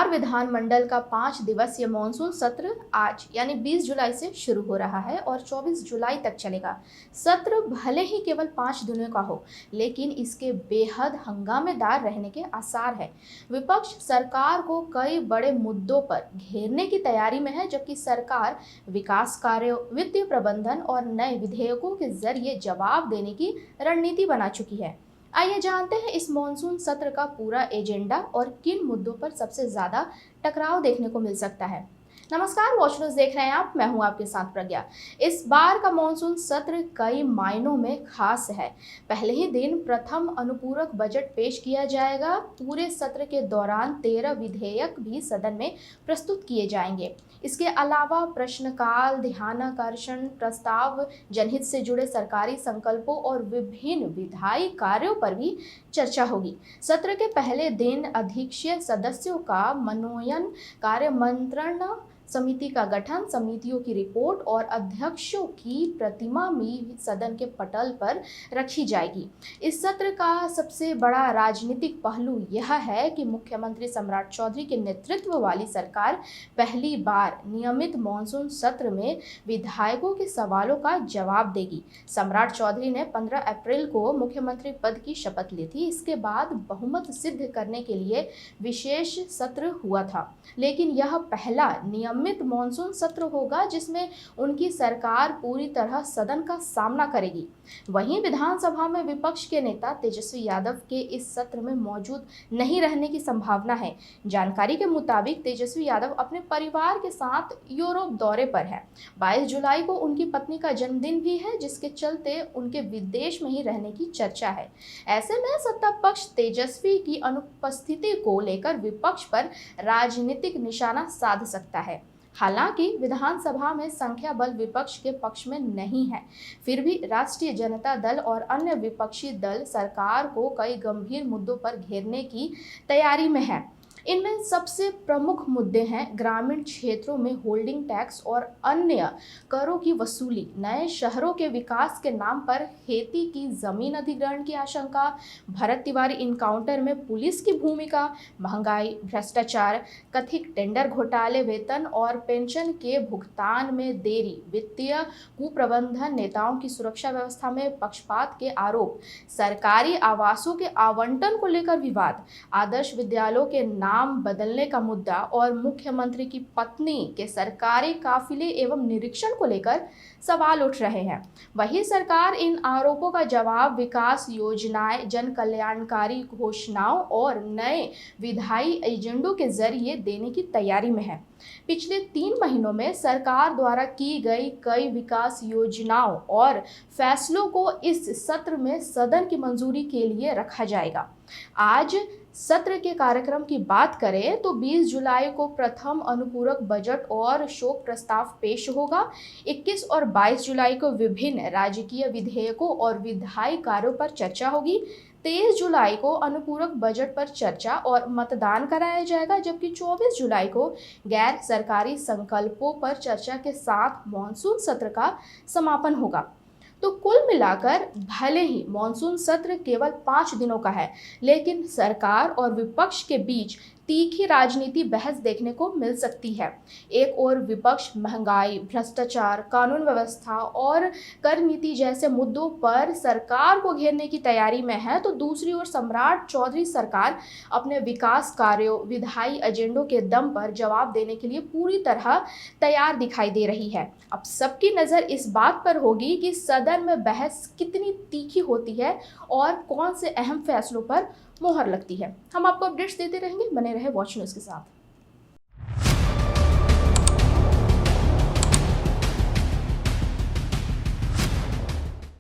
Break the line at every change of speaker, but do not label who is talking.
बिहार विधानमंडल का 5 दिवसीय मॉनसून सत्र आज यानी 20 जुलाई से शुरू हो रहा है और 24 जुलाई तक चलेगा। सत्र भले ही केवल 5 दिनों का हो, लेकिन इसके बेहद हंगामेदार रहने के आसार है। विपक्ष सरकार को कई बड़े मुद्दों पर घेरने की तैयारी में है, जबकि सरकार विकास कार्यों, वित्तीय प्रबंधन और नए विधेयकों के जरिए जवाब देने की रणनीति बना चुकी है। आइए जानते हैं इस मॉनसून सत्र का पूरा एजेंडा और किन मुद्दों पर सबसे ज्यादा टकराव देखने को मिल सकता है। नमस्कार, वॉच न्यूज देख रहे हैं आप, मैं हूं आपके साथ प्रज्ञा। इस बार का मॉनसून सत्र कई मायनों में खास है। पहले ही दिन प्रथम अनुपूरक बजट पेश किया जाएगा। पूरे सत्र के दौरान 13 विधेयक भी सदन में प्रस्तुत किए जाएंगे। इसके अलावा प्रश्नकाल, ध्यानाकर्षण प्रस्ताव, जनहित से जुड़े सरकारी संकल्पों और विभिन्न विधायी कार्यों पर भी चर्चा होगी। सत्र के पहले दिन अध्यक्षीय सदस्यों का मनोनयन, कार्यमंत्रणा समिति का गठन, समितियों की रिपोर्ट और अध्यक्षों की प्रतिमा भी सदन के पटल पर रखी जाएगी। इस सत्र का सबसे बड़ा राजनीतिक पहलू यह है कि मुख्यमंत्री सम्राट चौधरी के नेतृत्व वाली सरकार पहली बार नियमित मॉनसून सत्र में विधायकों के सवालों का जवाब देगी। सम्राट चौधरी ने 15 अप्रैल को मुख्यमंत्री पद की शपथ ली थी। इसके बाद बहुमत सिद्ध करने के लिए विशेष सत्र हुआ था, लेकिन यह पहला नियमित मॉनसून सत्र होगा जिसमें उनकी सरकार पूरी तरह सदन का सामना करेगी। वहीं विधानसभा में विपक्ष के नेता तेजस्वी यादव के इस सत्र में मौजूद नहीं रहने की संभावना है। जानकारी के मुताबिक तेजस्वी यादव अपने परिवार के साथ यूरोप दौरे पर है। 22 जुलाई को उनकी पत्नी का जन्मदिन भी है, जिसके चलते उनके विदेश में ही रहने की चर्चा है। ऐसे में सत्ता पक्ष तेजस्वी की अनुपस्थिति को लेकर विपक्ष पर राजनीतिक निशाना साध सकता है। हालांकि विधानसभा में संख्या बल विपक्ष के पक्ष में नहीं है, फिर भी राष्ट्रीय जनता दल और अन्य विपक्षी दल सरकार को कई गंभीर मुद्दों पर घेरने की तैयारी में है। इनमें सबसे प्रमुख मुद्दे हैं ग्रामीण क्षेत्रों में होल्डिंग टैक्स और अन्य करों की वसूली, नए शहरों के विकास के नाम पर खेती की जमीन अधिग्रहण की आशंका, भरत तिवारी इनकाउंटर में पुलिस की भूमिका, महंगाई, भ्रष्टाचार, कथित टेंडर घोटाले, वेतन और पेंशन के भुगतान में देरी, वित्तीय कुप्रबंधन, नेताओं की सुरक्षा व्यवस्था में पक्षपात के आरोप, सरकारी आवासों के आवंटन को लेकर विवाद, आदर्श विद्यालयों के नाम बदलने का मुद्दा और मुख्यमंत्री की पत्नी के सरकारी काफिले एवं निरीक्षण को लेकर सवाल उठ रहे हैं। वही सरकार इन आरोपों का जवाब विकास योजनाएं, जन कल्याणकारी घोषणाओं और नए विधायी एजेंडों के जरिए देने की तैयारी में है। पिछले 3 महीनों में सरकार द्वारा की गई कई विकास योजनाओं और फैसलों को इस सत्र में सदन की मंजूरी के लिए रखा जाएगा। आज सत्र के कार्यक्रम की बात करें तो 20 जुलाई को प्रथम अनुपूरक बजट और शोक प्रस्ताव पेश होगा। 21 और 22 जुलाई को विभिन्न राजकीय विधेयकों और विधायी कार्यों पर चर्चा होगी। 23 जुलाई को अनुपूरक बजट पर चर्चा और मतदान कराया जाएगा, जबकि 24 जुलाई को गैर सरकारी संकल्पों पर चर्चा के साथ मॉनसून सत्र का समापन होगा। तो कुल मिलाकर भले ही मॉनसून सत्र केवल 5 दिनों का है, लेकिन सरकार और विपक्ष के बीच तीखी राजनीति बहस देखने को मिल सकती है। एक ओर विपक्ष महंगाई, भ्रष्टाचार, कानून व्यवस्था और कर नीति जैसे मुद्दों पर सरकार को घेरने की तैयारी में है, तो दूसरी ओर सम्राट चौधरी सरकार अपने विकास कार्यों, विधायी एजेंडों के दम पर जवाब देने के लिए पूरी तरह तैयार दिखाई दे रही है। अब सबकी नज़र इस बात पर होगी कि सदन में बहस कितनी तीखी होती है और कौन से अहम फैसलों पर मोहर लगती है। हम आपको अपडेट्स देते रहेंगे, बने रहे वॉच न्यूज़ के साथ।